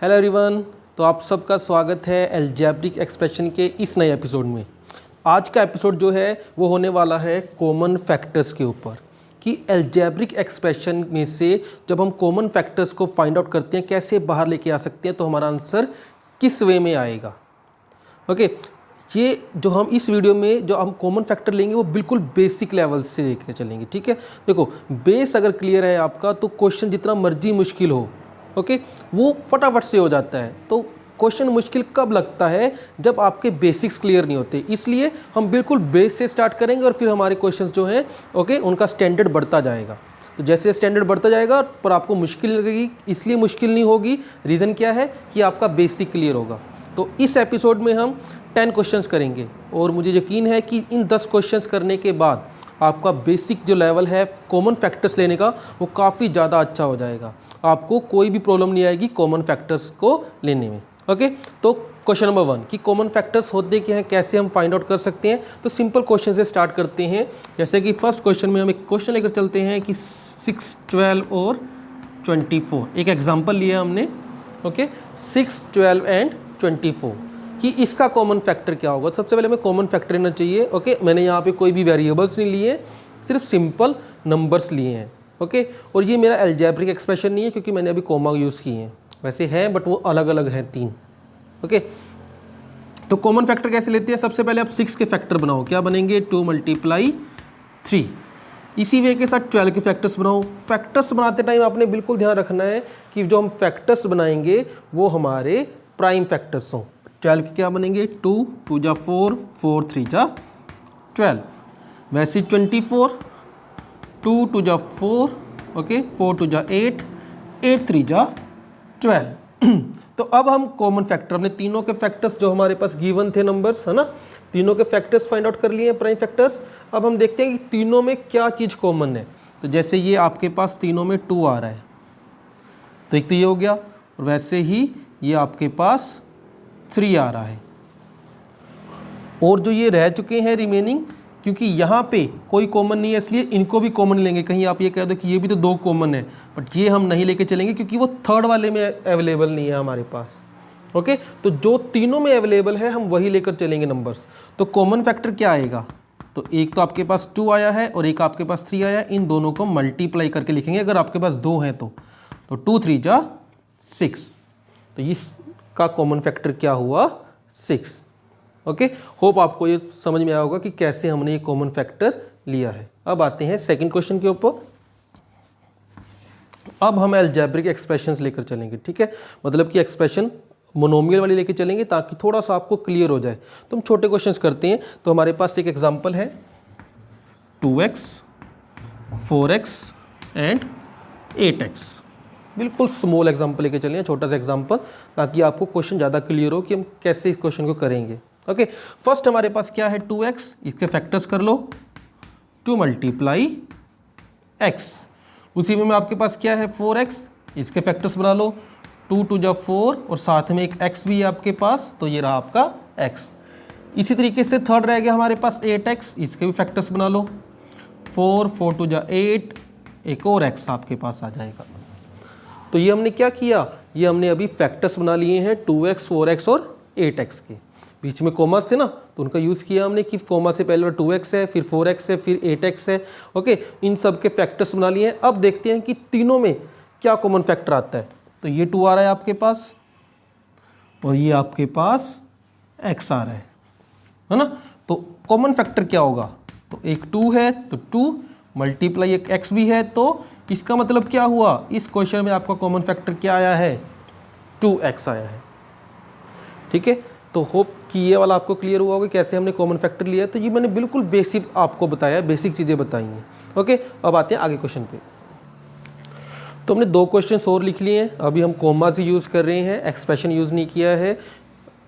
Hello everyone, तो आप सबका स्वागत है अलजेब्रिक एक्सप्रेशन के इस नए एपिसोड में। आज का एपिसोड जो है वो होने वाला है कॉमन फैक्टर्स के ऊपर कि अलजेब्रिक एक्सप्रेशन में से जब हम कॉमन फैक्टर्स को फाइंड आउट करते हैं कैसे बाहर लेके आ सकते हैं, तो हमारा आंसर किस वे में आएगा। ओके, ये जो हम इस वीडियो में जो हम कॉमन फैक्टर लेंगे वो बिल्कुल बेसिक लेवल से लेकर चलेंगे। ठीक है, देखो बेस अगर क्लियर है आपका तो क्वेश्चन जितना मर्जी मुश्किल हो, ओके, वो फटाफट से हो जाता है। तो क्वेश्चन मुश्किल कब लगता है? जब आपके बेसिक्स क्लियर नहीं होते। इसलिए हम बिल्कुल बेस से स्टार्ट करेंगे और फिर हमारे क्वेश्चंस जो हैं ओके उनका स्टैंडर्ड बढ़ता जाएगा। तो जैसे स्टैंडर्ड बढ़ता जाएगा पर आपको मुश्किल लगेगी, इसलिए मुश्किल नहीं होगी। रीज़न क्या है कि आपका बेसिक क्लियर होगा। तो इस एपिसोड में हम 10 क्वेश्चंस करेंगे और मुझे यकीन है कि इन 10 क्वेश्चंस करने के बाद आपका बेसिक जो लेवल है कॉमन फैक्टर्स लेने का वो काफ़ी ज़्यादा अच्छा हो जाएगा। आपको कोई भी प्रॉब्लम नहीं आएगी कॉमन फैक्टर्स को लेने में। ओके, तो क्वेश्चन नंबर 1 कि कॉमन फैक्टर्स होते क्या हैं, कैसे हम फाइंड आउट कर सकते हैं। तो सिंपल क्वेश्चन से स्टार्ट करते हैं। जैसे कि फर्स्ट क्वेश्चन में हम एक क्वेश्चन लेकर चलते हैं कि 6, 12 और 24। एक एग्जाम्पल लिया हमने, ओके, 6, 12 एंड 24 कि इसका कॉमन फैक्टर क्या होगा। सबसे पहले हमें कॉमन फैक्टर लेना चाहिए। ओके, मैंने यहाँ पे कोई भी वेरिएबल्स नहीं लिए, सिर्फ सिंपल नंबर्स लिए हैं। ओके, और ये मेरा अलजेब्रिक एक्सप्रेशन नहीं है क्योंकि मैंने अभी कॉमा यूज़ किए हैं। वैसे हैं बट वो अलग अलग हैं 3। ओके, तो कॉमन फैक्टर कैसे लेते हैं? सबसे पहले आप 6 के फैक्टर बनाओ। क्या बनेंगे? 2 × 3। इसी वे के साथ 12 के फैक्टर्स बनाओ। फैक्टर्स बनाते टाइम आपने बिल्कुल ध्यान रखना है कि जो हम फैक्टर्स बनाएंगे वो हमारे प्राइम फैक्टर्स हों। 12 के क्या बनेंगे? 2, 2 × 4, 4, 3 × 12। वैसे 24, 2, 2 × 4, ओके, 4, 2 × 8, 8, 3 × 12। तो अब हम कॉमन फैक्टर अपने तीनों के फैक्टर्स जो हमारे पास गिवन थे नंबर्स, है ना, तीनों के फैक्टर्स फाइंड आउट कर लिए हैं, प्राइम फैक्टर्स। अब हम देखते हैं कि तीनों में क्या चीज़ कॉमन है। तो जैसे ये आपके पास तीनों में 2 आ रहा है, तो एक तो ये हो गया। और वैसे ही ये आपके पास 3 आ रहा है। और जो ये रह चुके हैं रिमेनिंग, क्योंकि यहाँ पे कोई कॉमन नहीं है इसलिए इनको भी कॉमन लेंगे। कहीं आप ये कह दो कि ये भी तो 2 कॉमन है, बट ये हम नहीं लेके चलेंगे क्योंकि वो थर्ड वाले में अवेलेबल नहीं है हमारे पास। ओके, तो जो तीनों में अवेलेबल है हम वही लेकर चलेंगे नंबर्स। तो कॉमन फैक्टर क्या आएगा? तो एक तो आपके पास 2 आया है और एक आपके पास 3 आया है। इन दोनों को मल्टीप्लाई करके लिखेंगे अगर आपके पास 2 हैं तो 2, 3 × 6। तो इसका कॉमन फैक्टर क्या हुआ? 6। ओके, होप आपको ये समझ में आया होगा कि कैसे हमने ये कॉमन फैक्टर लिया है। अब आते हैं सेकंड क्वेश्चन के ऊपर। अब हम अलजेब्रिक एक्सप्रेशंस लेकर चलेंगे। ठीक है, मतलब कि एक्सप्रेशन मोनोमियल वाली लेकर चलेंगे ताकि थोड़ा सा आपको क्लियर हो जाए। तो हम छोटे क्वेश्चंस करते हैं। तो हमारे पास एक एग्जांपल है 2x, 4x एंड 8x। बिल्कुल स्मॉल एग्जांपल लेके चलें, छोटा सा एग्जांपल, ताकि आपको क्वेश्चन ज़्यादा क्लियर हो कि हम कैसे इस क्वेश्चन को करेंगे। ओके, फर्स्ट हमारे पास क्या है? 2x, इसके फैक्टर्स कर लो। 2 × x। उसी में आपके पास क्या है? 4x, इसके फैक्टर्स बना लो। 2, 2 × 4 और साथ में एक x भी है आपके पास, तो ये रहा आपका x। इसी तरीके से थर्ड रह गया हमारे पास 8x, इसके भी फैक्टर्स बना लो। 4, 4 2 × 8, एक और x आपके पास आ जाएगा। तो ये हमने क्या किया? ये हमने अभी फैक्टर्स बना लिए हैं 2x, 4x और 8x के। बीच में कॉमास थे ना, तो उनका यूज़ किया हमने कि कॉमा से पहले 2x है, फिर 4x है, फिर 8x है। ओके, इन सब के फैक्टर्स बना लिए हैं। अब देखते हैं कि तीनों में क्या कॉमन फैक्टर आता है। तो ये 2 आ रहा है आपके पास और ये आपके पास x आ रहा है ना। तो कॉमन फैक्टर क्या होगा? तो एक 2 है तो 2 × एक x भी है, तो इसका मतलब क्या हुआ? इस क्वेश्चन में आपका कॉमन फैक्टर क्या आया है? 2x आया है। ठीक है, तो होप कि ये वाला आपको क्लियर हुआ होगा कैसे हमने कॉमन फैक्टर लिया है। तो ये मैंने बिल्कुल बेसिक आपको बताया, बेसिक चीज़ें बताई हैं। ओके, अब आते हैं आगे क्वेश्चन पे। तो हमने 2 क्वेश्चन और लिख लिए हैं। अभी हम कॉमास ही यूज़ कर रहे हैं, एक्सप्रेशन यूज़ नहीं किया है।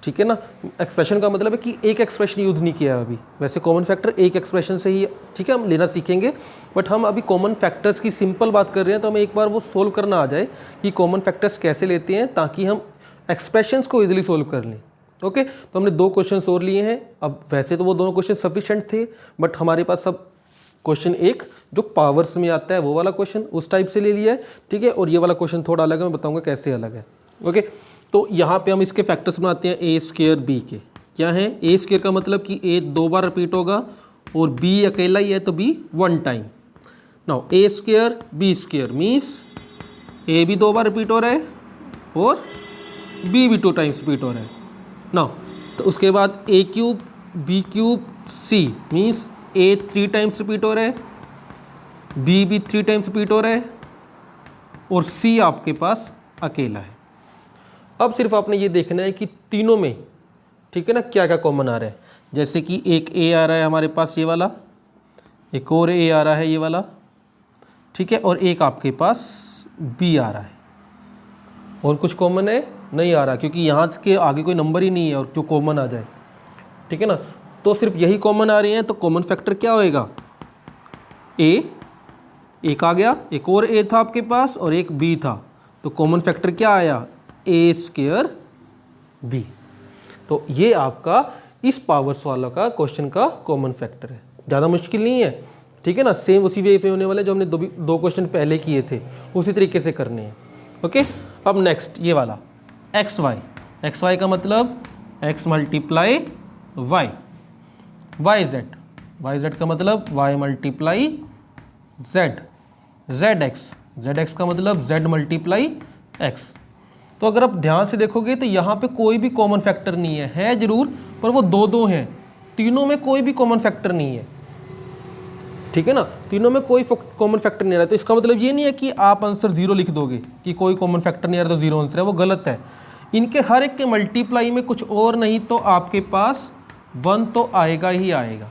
ठीक है ना, एक्सप्रेशन का मतलब है कि एक एक्सप्रेशन यूज़ नहीं किया है अभी। वैसे कॉमन फैक्टर एक एक्सप्रेशन से ही, ठीक है, हम लेना सीखेंगे, बट हम अभी कॉमन फैक्टर्स की सिंपल बात कर रहे हैं। तो हमें एक बार वो सोल्व करना आ जाए कि कॉमन फैक्टर्स कैसे लेते हैं, ताकि हम एक्सप्रेशंस को ईजिली सोल्व कर लें। ओके, तो हमने 2 क्वेश्चन और लिए हैं। अब वैसे तो वो दोनों क्वेश्चन सफिशेंट थे, बट हमारे पास सब क्वेश्चन एक जो पावर्स में आता है वो वाला क्वेश्चन उस टाइप से ले लिया है। ठीक है, और ये वाला क्वेश्चन थोड़ा अलग है, मैं बताऊंगा कैसे अलग है। ओके, तो यहाँ पे हम इसके फैक्टर्स बनाते हैं ए स्क्वायर बी के। क्या है? ए स्क्वायर का मतलब कि ए 2 बार रिपीट होगा और बी अकेला ही है तो बी 1 टाइम। नाउ ए स्क्वायर बी स्क्वायर मीन्स ए भी 2 बार रिपीट हो रहा है और बी भी 2 टाइम्स रिपीट हो रहा है। नाउ तो उसके बाद a cube b cube c means a 3 times repeat हो रहा है, बी भी 3 टाइम्स रिपीट हो रहा है और सी आपके पास अकेला है। अब सिर्फ आपने ये देखना है कि तीनों में, ठीक है ना, क्या क्या कॉमन आ रहा है। जैसे कि एक ए आ रहा है हमारे पास ये वाला, एक और ए आ रहा है ये वाला, ठीक है, और एक आपके पास बी आ रहा है। और कुछ कॉमन है? नहीं आ रहा, क्योंकि यहाँ के आगे कोई नंबर ही नहीं है और जो कॉमन आ जाए, ठीक है ना। तो सिर्फ यही कॉमन आ रहे हैं, तो कॉमन फैक्टर क्या होएगा? ए, एक आ गया, एक और ए था आपके पास और एक बी था, तो कॉमन फैक्टर क्या आया? ए स्क्वायर बी। तो ये आपका इस पावर्स वाला का क्वेश्चन का कॉमन फैक्टर है। ज़्यादा मुश्किल नहीं है, ठीक है ना। सेम उसी वे पे होने वाले जो हमने दो क्वेश्चन पहले किए थे, उसी तरीके से करने हैं। ओके, अब नेक्स्ट ये वाला एक्स वाई। एक्स वाई का मतलब X multiply Y, Y Z का मतलब Y multiply Z, Z X का मतलब जेड मल्टीप्लाई एक्स। तो अगर आप ध्यान से देखोगे तो यहाँ पे कोई भी कॉमन फैक्टर नहीं है जरूर, पर वो दो दो हैं, तीनों में कोई भी कॉमन फैक्टर नहीं है, ठीक है ना। तीनों में कोई कॉमन फैक्टर नहीं आ रहा, तो इसका मतलब ये नहीं है कि आप आंसर 0 लिख दोगे कि कोई कॉमन फैक्टर नहीं आ रहा तो 0 आंसर है, वो गलत है। इनके हर एक के मल्टीप्लाई में कुछ और नहीं तो आपके पास 1 तो आएगा ही आएगा।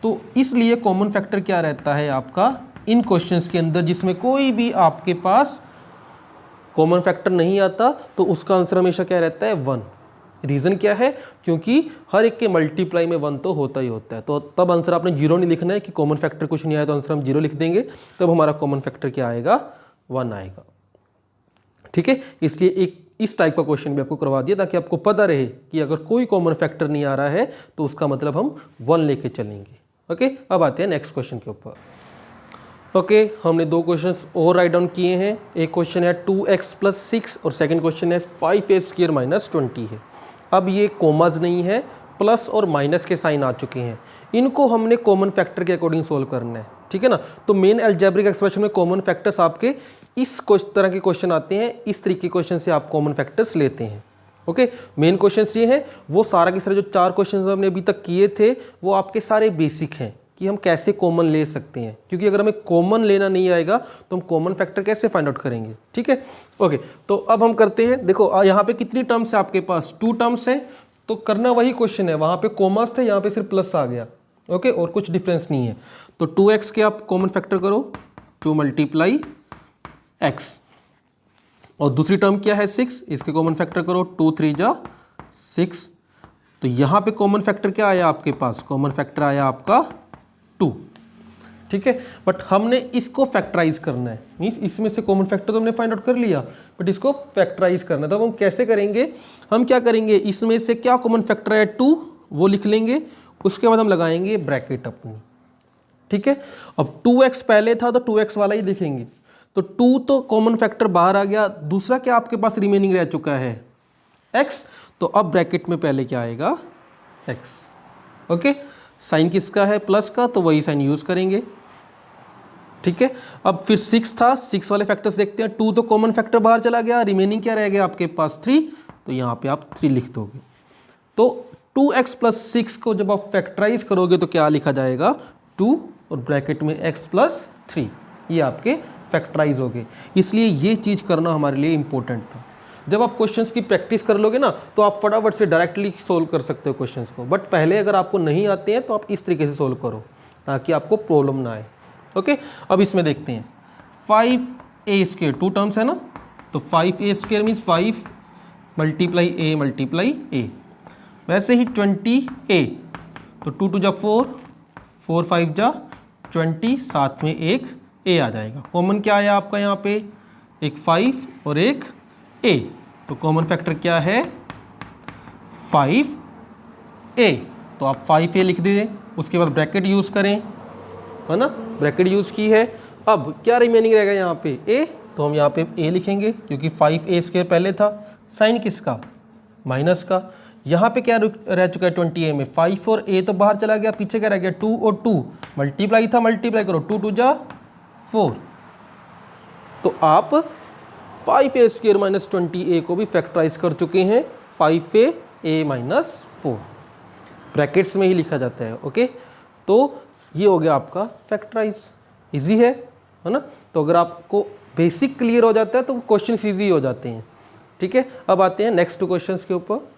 तो इसलिए कॉमन फैक्टर क्या रहता है आपका इन क्वेश्चंस के अंदर जिसमें कोई भी आपके पास कॉमन फैक्टर नहीं आता, तो उसका आंसर हमेशा क्या रहता है? 1। रीज़न क्या है? क्योंकि हर एक के मल्टीप्लाई में 1 तो होता ही होता है। तो तब आंसर आपने 0 नहीं लिखना है कि कॉमन फैक्टर कुछ नहीं आया तो आंसर हम 0 लिख देंगे, तब हमारा कॉमन फैक्टर क्या आएगा? 1 आएगा, ठीक है। इसलिए एक इस टाइप का क्वेश्चन भी आपको करवा दिया ताकि आपको पता रहे कि अगर कोई कॉमन फैक्टर नहीं आ रहा है तो उसका मतलब हम 1 लेके चलेंगे। ओके, अब आते हैं नेक्स्ट क्वेश्चन के ऊपर। ओके, हमने 2 क्वेश्चंस और राइट डाउन किए हैं। एक क्वेश्चन है 2x + 6 और सेकंड क्वेश्चन है 5a² - 20 है। अब ये कोमाज नहीं है, प्लस और माइनस के साइन आ चुके हैं, इनको हमने कॉमन फैक्टर के अकॉर्डिंग सोल्व करना है, ठीक है ना। तो मेन अलजेब्रिक एक्सप्रेशन में कॉमन फैक्टर्स आपके इस तरह के क्वेश्चन आते हैं, इस तरीके के क्वेश्चन से आप कॉमन फैक्टर्स लेते हैं। ओके, मेन क्वेश्चंस ये हैं, वो सारा के सारे जो 4 क्वेश्चन हमने अभी तक किए थे वो आपके सारे बेसिक हैं कि हम कैसे कॉमन ले सकते हैं, क्योंकि अगर हमें कॉमन लेना नहीं आएगा तो हम कॉमन फैक्टर कैसे फाइंड आउट करेंगे, ठीक है। ओके, तो अब हम करते हैं। देखो यहाँ पे कितनी टर्म्स है आपके पास? 2 टर्म्स हैं, तो करना वही क्वेश्चन है, वहाँ पे कॉमर्स थे, यहाँ पे सिर्फ प्लस आ गया। ओके, और कुछ डिफरेंस नहीं है। तो 2x के आप कॉमन फैक्टर करो, 2 × x, और दूसरी टर्म क्या है 6, इसके कॉमन फैक्टर करो, 2 × 3 = 6। तो यहाँ पे कॉमन फैक्टर क्या आया आपके पास? कॉमन फैक्टर आया आपका 2, ठीक है। बट हमने इसको फैक्टराइज करना है, मीन्स इसमें से कॉमन फैक्टर तो हमने फाइंड आउट कर लिया, बट इसको फैक्टराइज करना है। तो अब हम कैसे करेंगे? हम क्या करेंगे, इसमें से क्या कॉमन फैक्टर है 2 वो लिख लेंगे, उसके बाद हम लगाएंगे ब्रैकेट अपनी, ठीक है। अब 2x पहले था तो 2x वाला ही लिखेंगे, तो 2 तो कॉमन फैक्टर बाहर आ गया, दूसरा क्या आपके पास रिमेनिंग रह चुका है? x। तो अब ब्रैकेट में पहले क्या आएगा? x। ओके, साइन किसका है? प्लस का, तो वही साइन यूज़ करेंगे, ठीक है। अब फिर 6 था, 6 वाले फैक्टर्स देखते हैं। 2 तो कॉमन फैक्टर बाहर चला गया, रिमेनिंग क्या रह गया आपके पास? 3, तो यहाँ पे आप 3 लिख दोगे। तो 2x + 6 को जब आप फैक्टराइज करोगे तो क्या लिखा जाएगा? 2 और ब्रैकेट में x + 3, ये आपके फैक्टराइज हो गए। इसलिए ये चीज़ करना हमारे लिए इंपॉर्टेंट था। जब आप क्वेश्चंस की प्रैक्टिस कर लोगे ना तो आप फटाफट से डायरेक्टली सोल्व कर सकते हो क्वेश्चंस को, बट पहले अगर आपको नहीं आते हैं तो आप इस तरीके से सोल्व करो ताकि आपको प्रॉब्लम ना आए। ओके, अब इसमें देखते हैं 5a², 2 टर्म्स है ना, तो 5a² मीन्स 5 × a, वैसे ही 20a, तो 2 × 2 = 4, 4 × 5 = 20, साथ में एक a आ जाएगा। कॉमन क्या आया आपका यहाँ पे? एक 5 और एक a, तो कॉमन फैक्टर क्या है? 5a, तो आप 5a लिख दीजिए, उसके बाद ब्रैकेट यूज़ करें, है ना, ब्रैकेट यूज़ की है। अब क्या रिमेनिंग रहेगा यहाँ पे? a, तो हम यहाँ पे a लिखेंगे क्योंकि 5a² पहले था, साइन किसका, माइनस का। यहाँ पे क्या रह चुका है 20a में 5 और a तो बाहर चला गया, पीछे क्या रह गया 2 और 2 मल्टीप्लाई था, मल्टीप्लाई करो 2 2 जा 4। तो आप 5a² माइनस 20a को भी फैक्टराइज कर चुके हैं 5a माइनस 4, ब्रैकेट्स में ही लिखा जाता है। ओके, तो ये हो गया आपका फैक्टराइज, इजी है ना। तो अगर आपको बेसिक क्लियर हो जाता है तो क्वेश्चन ईजी हो जाते हैं। ठीक है, अब आते हैं नेक्स्ट क्वेश्चंस के ऊपर।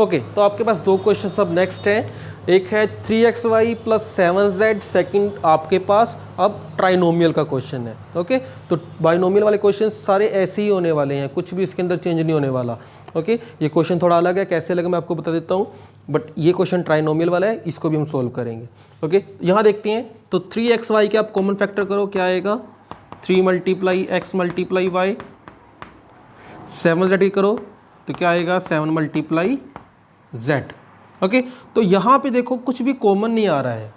ओके, तो आपके पास दो क्वेश्चन अब नेक्स्ट है, एक है 3xy प्लस 7z, सेकंड आपके पास अब ट्राइनोमियल का क्वेश्चन है। ओके, तो बाइनोमियल वाले क्वेश्चन सारे ऐसे ही होने वाले हैं, कुछ भी इसके अंदर चेंज नहीं होने वाला। ओके, ये क्वेश्चन थोड़ा अलग है, कैसे लगे मैं आपको बता देता हूँ, बट ये क्वेश्चन ट्राइनोमियल वाला है, इसको भी हम सोल्व करेंगे। ओके, यहाँ देखते हैं, तो 3xy के आप कॉमन फैक्टर करो, क्या आएगा 3 multiply x multiply y, 7z करो तो क्या आएगा 7 मल्टीप्लाई z। ओके, तो यहाँ पे देखो कुछ भी कॉमन नहीं आ रहा है,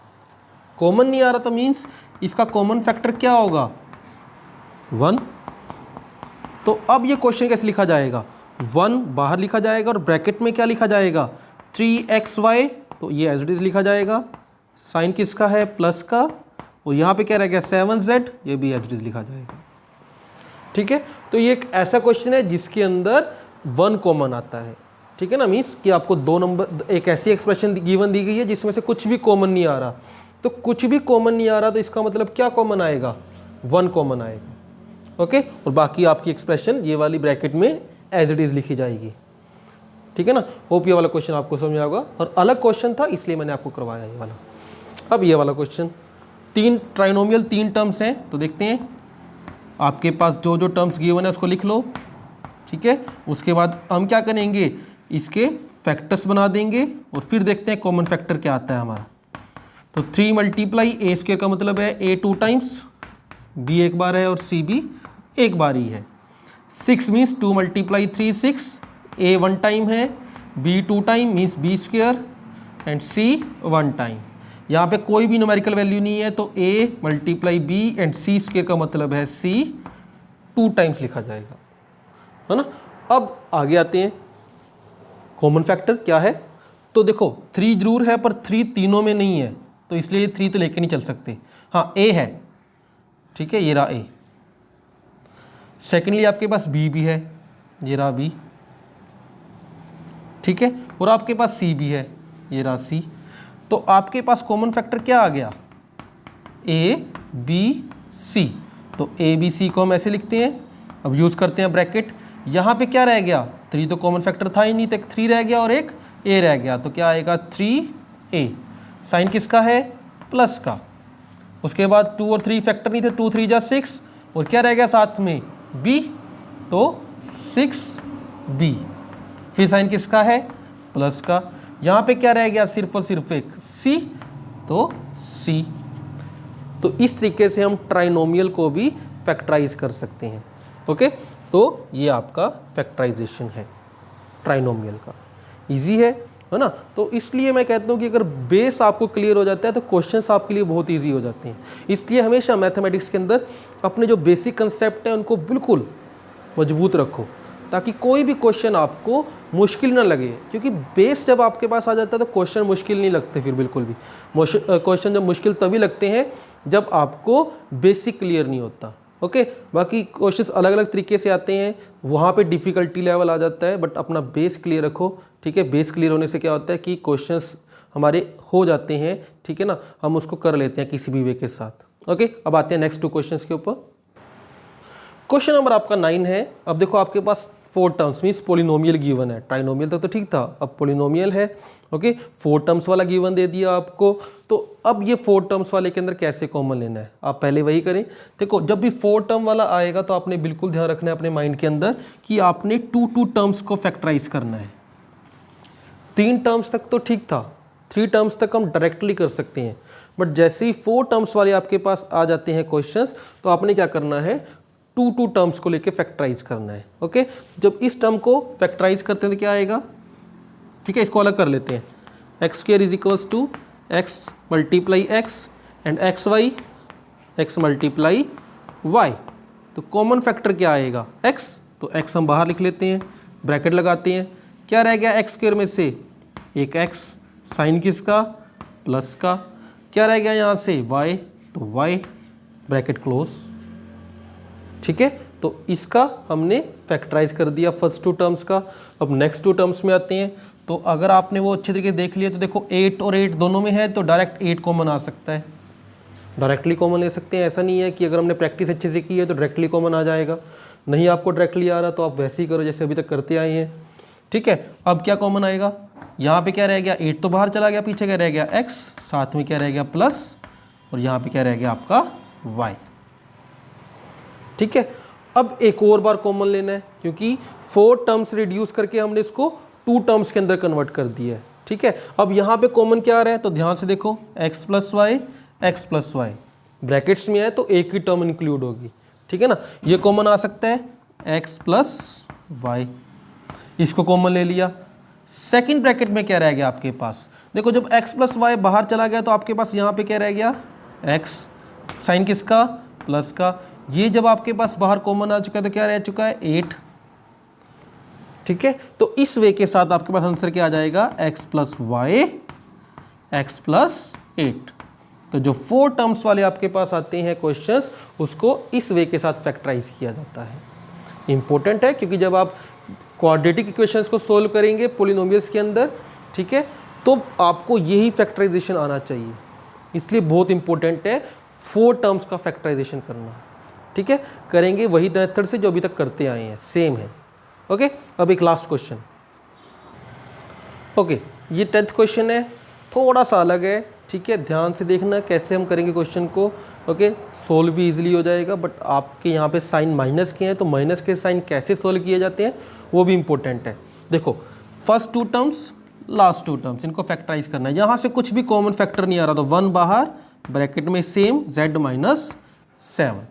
कॉमन नहीं आ रहा तो मीन्स इसका कॉमन फैक्टर क्या होगा 1। तो अब ये क्वेश्चन कैसे लिखा जाएगा, 1 बाहर लिखा जाएगा और ब्रैकेट में क्या लिखा जाएगा 3xy, तो ये एज इट इज लिखा जाएगा, साइन किसका है प्लस का, और यहाँ पे क्या रह गया 7z, ये भी एज इट इज लिखा जाएगा। ठीक है, तो ये एक ऐसा क्वेश्चन है जिसके अंदर 1 कॉमन आता है। ठीक है ना, मीन्स कि आपको दो नंबर, एक ऐसी एक्सप्रेशन गिवन दी गई है जिसमें से कुछ भी कॉमन नहीं आ रहा, तो कुछ भी कॉमन नहीं आ रहा तो इसका मतलब क्या कॉमन आएगा 1 कॉमन आएगा। ओके, और बाकी आपकी एक्सप्रेशन ये वाली ब्रैकेट में एज इट इज लिखी जाएगी। ठीक है ना, होप ये वाला क्वेश्चन आपको समझ आएगा, और अलग क्वेश्चन था इसलिए मैंने आपको करवाया ये वाला। अब ये वाला क्वेश्चन, 3 ट्राइनोमियल 3 टर्म्स हैं, तो देखते हैं आपके पास जो जो टर्म्स गिवन है उसको लिख लो। ठीक है, उसके बाद हम क्या करेंगे, इसके फैक्टर्स बना देंगे और फिर देखते हैं कॉमन फैक्टर क्या आता है हमारा। तो 3 मल्टीप्लाई a² का मतलब है a 2 टाइम्स, b एक बार है और c भी एक बार ही है। 6 मीन्स 2 मल्टीप्लाई 3 6, a 1 टाइम है, b 2 time means b² and c 1 time. यहाँ पे कोई भी न्यूमेरिकल वैल्यू नहीं है तो a multiply b and c² का मतलब है c 2 टाइम्स लिखा जाएगा, है ना। अब आगे आते हैं, कॉमन फैक्टर क्या है, तो देखो 3 जरूर है पर 3 तीनों में नहीं है, तो इसलिए 3 तो लेके नहीं चल सकते। हाँ, a है, ठीक है, ये रहा a। सेकेंडली आपके पास b भी है, ये रहा b, ठीक है, और आपके पास c भी है, ये रहा c। तो आपके पास कॉमन फैक्टर क्या आ गया a b c, तो a b c को हम ऐसे लिखते हैं। अब यूज़ करते हैं ब्रैकेट, यहाँ पे क्या रह गया 3 तो कॉमन फैक्टर था ही नहीं, तो एक 3 रह गया और एक a रह गया, तो क्या आएगा 3a, साइन किसका है प्लस का। उसके बाद 2 और 3 फैक्टर नहीं थे, 2 3 जा 6, और क्या रह गया साथ में b, तो 6b, फिर साइन किसका है प्लस का। यहाँ पे क्या रह गया सिर्फ और सिर्फ एक c, तो c। तो इस तरीके से हम ट्राइनोमियल को भी फैक्टराइज कर सकते हैं। ओके, तो ये आपका फैक्टराइजेशन है ट्राइनोमियल का, इजी है ना। तो इसलिए मैं कहता हूँ कि अगर बेस आपको क्लियर हो जाता है तो क्वेश्चंस आपके लिए बहुत इजी हो जाते हैं। इसलिए हमेशा मैथमेटिक्स के अंदर अपने जो बेसिक कंसेप्ट हैं उनको बिल्कुल मजबूत रखो, ताकि कोई भी क्वेश्चन आपको मुश्किल ना लगे, क्योंकि बेस जब आपके पास आ जाता है तो क्वेश्चन मुश्किल नहीं लगते फिर बिल्कुल भी। क्वेश्चन जब मुश्किल तभी लगते हैं जब आपको बेसिक क्लियर नहीं होता। ओके, बाकी क्वेश्चंस अलग अलग तरीके से आते हैं, वहाँ पे डिफ़िकल्टी लेवल आ जाता है, बट अपना बेस क्लियर रखो। ठीक है, बेस क्लियर होने से क्या होता है कि क्वेश्चंस हमारे हो जाते हैं, ठीक है ना, हम उसको कर लेते हैं किसी भी वे के साथ। ओके, अब आते हैं नेक्स्ट 2 क्वेश्चंस के ऊपर। क्वेश्चन नंबर आपका 9 है। अब देखो आपके पास 4 टर्म्स मीन्स पोलिनोमियल गिवन है, ट्राइनोमियल तक तो ठीक था, अब पोलिनोमियल है। ओके, 4 टर्म्स वाला गिवन दे दिया आपको, तो अब ये 4 टर्म्स वाले के अंदर कैसे कॉमन लेना है, आप पहले वही करें। देखो जब भी 4 टर्म वाला आएगा तो आपने बिल्कुल ध्यान रखना है अपने माइंड के अंदर कि आपने 2 टर्म्स को फैक्टराइज करना है। 3 टर्म्स तक तो ठीक था, 3 टर्म्स तक हम डायरेक्टली कर सकते हैं, बट जैसे ही 4 टर्म्स वाले आपके पास आ जाते हैं क्वेश्चंस, तो आपने क्या करना है 2 टर्म्स को लेके फैक्टराइज करना है। ओके, जब इस टर्म को फैक्टराइज करते हैं तो क्या आएगा, ठीक है, इसको अलग कर लेते हैं, x² is equals to x multiply x and xy x multiply y। तो कॉमन फैक्टर क्या आएगा x, तो x हम बाहर लिख लेते हैं, ब्रैकेट लगाते हैं, क्या रह गया x स्क्वायर में से एक x, साइन किसका प्लस का, क्या रह गया यहाँ से y, तो y, ब्रैकेट क्लोज। ठीक है, तो इसका हमने फैक्टराइज कर दिया फर्स्ट टू टर्म्स का। अब नेक्स्ट टू टर्म्स में आते हैं। तो अगर आपने वो अच्छे तरीके देख लिया तो देखो 8 और 8 दोनों में है, तो डायरेक्ट 8 कॉमन आ सकता है, डायरेक्टली कॉमन ले सकते हैं। ऐसा नहीं है कि अगर हमने प्रैक्टिस अच्छे से की है तो डायरेक्टली कॉमन आ जाएगा, नहीं आपको डायरेक्टली आ रहा तो आप वैसे ही करो जैसे अभी तक करते आए हैं। ठीक है, अब क्या कॉमन आएगा, यहाँ पे क्या रह गया 8 तो बाहर चला गया, पीछे क्या रह गया x, साथ में क्या रह गया प्लस, और यहाँ पे क्या रह गया आपका y। ठीक है, अब एक और बार कॉमन लेना है क्योंकि 4 टर्म्स रिड्यूस करके हमने इसको 2 टर्म्स के अंदर कन्वर्ट कर दिया है। ठीक है, अब यहाँ पे कॉमन क्या आ रहा है, तो ध्यान से देखो x प्लस वाई, ब्रैकेट्स में है तो एक ही टर्म इंक्लूड होगी। ठीक है ना, ये कॉमन आ सकता है x प्लस वाई, इसको कॉमन ले लिया। सेकंड ब्रैकेट में क्या रह गया आपके पास, देखो जब x प्लस वाई बाहर चला गया तो आपके पास यहाँ पे क्या रह गया x, साइन किसका प्लस का, ये जब आपके पास बाहर कॉमन आ चुका है तो क्या रह चुका है 8। ठीक है, तो इस वे के साथ आपके पास आंसर क्या आ जाएगा x plus Y, X plus 8। तो जो 4 टर्म्स वाले आपके पास आते हैं क्वेश्चंस, उसको इस वे के साथ फैक्टराइज किया जाता है। इंपॉर्टेंट है क्योंकि जब आप क्वाड्रेटिक इक्वेशंस को सोल्व करेंगे पॉलिनोमियल्स के अंदर, ठीक है, तो आपको यही फैक्टराइजेशन आना चाहिए, इसलिए बहुत इंपॉर्टेंट है 4 टर्म्स का फैक्टराइजेशन करना। ठीक है, करेंगे वही मेथड से जो अभी तक करते आए हैं, सेम है। ओके, अब एक लास्ट क्वेश्चन। ओके, ये 10th क्वेश्चन है, थोड़ा सा अलग है। ठीक है, ध्यान से देखना कैसे हम करेंगे क्वेश्चन को। ओके, सोल्व भी इजीली हो जाएगा, बट आपके यहाँ पे साइन माइनस के हैं तो माइनस के साइन कैसे सोल्व किए जाते हैं वो भी इंपॉर्टेंट है। देखो फर्स्ट 2 टर्म्स, लास्ट 2 टर्म्स, इनको फैक्टराइज करना है। यहाँ से कुछ भी कॉमन फैक्टर नहीं आ रहा तो 1 बाहर, ब्रैकेट में सेम z माइनस 7।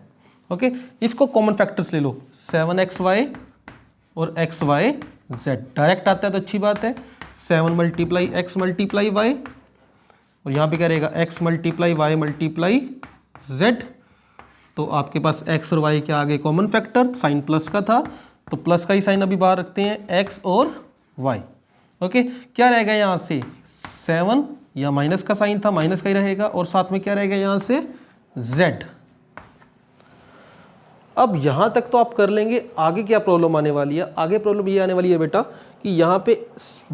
ओके, इसको कॉमन फैक्टर्स ले लो, 7xy और xy z, डायरेक्ट आता है तो अच्छी बात है। 7 मल्टीप्लाई x मल्टीप्लाई y, और यहाँ पे क्या रहेगा x multiply y multiply z। तो आपके पास x और y के आगे कॉमन फैक्टर, साइन प्लस का था तो प्लस का ही साइन अभी बाहर रखते हैं, x और y। ओके, क्या रहेगा यहाँ से 7, या माइनस का साइन था माइनस का ही रहेगा, और साथ में क्या रहेगा यहाँ से z। अब यहाँ तक तो आप कर लेंगे, आगे क्या प्रॉब्लम आने वाली है, आगे प्रॉब्लम ये आने वाली है बेटा कि यहाँ पे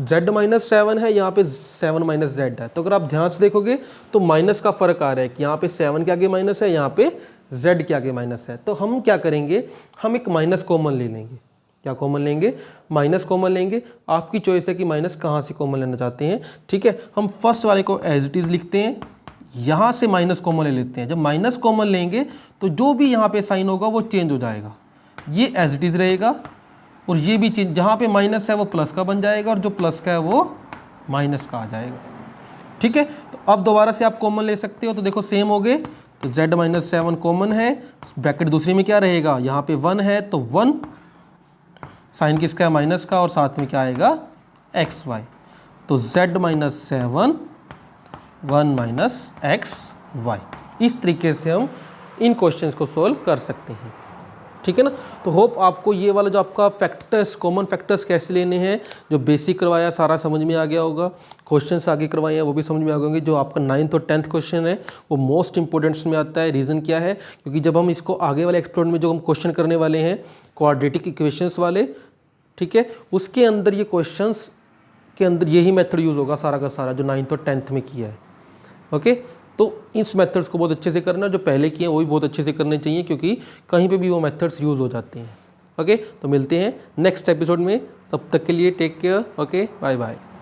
z माइनस 7 है, यहाँ पे 7 माइनस z है। तो अगर आप ध्यान से देखोगे तो माइनस का फर्क आ रहा है कि यहाँ पे 7 के आगे माइनस है, यहाँ पे z के आगे माइनस है। तो हम क्या करेंगे, हम एक माइनस कॉमन ले लेंगे। क्या कॉमन लेंगे, माइनस कॉमन लेंगे। आपकी चॉइस है कि माइनस कहाँ से कॉमन लेना चाहते हैं। ठीक है, हम फर्स्ट वाले को एज इट इज़ लिखते हैं, यहाँ से माइनस कॉमन ले लेते हैं। जब माइनस कॉमन लेंगे तो जो भी यहाँ पे साइन होगा वो चेंज हो जाएगा, ये एज इट इज़ रहेगा, और ये भी चेंज, जहाँ पे माइनस है वो प्लस का बन जाएगा, और जो प्लस का है वो माइनस का आ जाएगा। ठीक है, तो अब दोबारा से आप कॉमन ले सकते हो। तो देखो सेम हो गए, तो z माइनस 7 कॉमन है, ब्रैकेट दूसरी में क्या रहेगा, यहाँ पे 1 है तो 1, साइन किसका है माइनस का, और साथ में क्या आएगा xy। तो z माइनस 7 1 माइनस xy। इस तरीके से हम इन क्वेश्चंस को सोल्व कर सकते हैं। ठीक है ना, तो होप आपको ये वाला जो आपका फैक्टर्स, कॉमन फैक्टर्स कैसे लेने हैं, जो बेसिक करवाया सारा समझ में आ गया होगा। क्वेश्चंस आगे करवाए हैं वो भी समझ में आ गए होंगे। जो आपका 9th और 10th क्वेश्चन है वो मोस्ट इंपॉर्टेंट्स में आता है। रीज़न क्या है, क्योंकि जब हम इसको आगे वाले एक्सप्लोर में जो हम क्वेश्चन करने वाले हैं क्वाड्रेटिक इक्वेशंस वाले, ठीक है, उसके अंदर ये क्वेश्चंस के अंदर यही मेथड यूज़ होगा सारा का सारा, जो 9th और 10th में किया है। ओके, तो इस मेथड्स को बहुत अच्छे से करना, जो पहले किए हैं वो भी बहुत अच्छे से करने चाहिए, क्योंकि कहीं पे भी वो मेथड्स यूज़ हो जाते हैं। ओके, तो मिलते हैं नेक्स्ट एपिसोड में, तब तक के लिए take care. Okay, bye bye.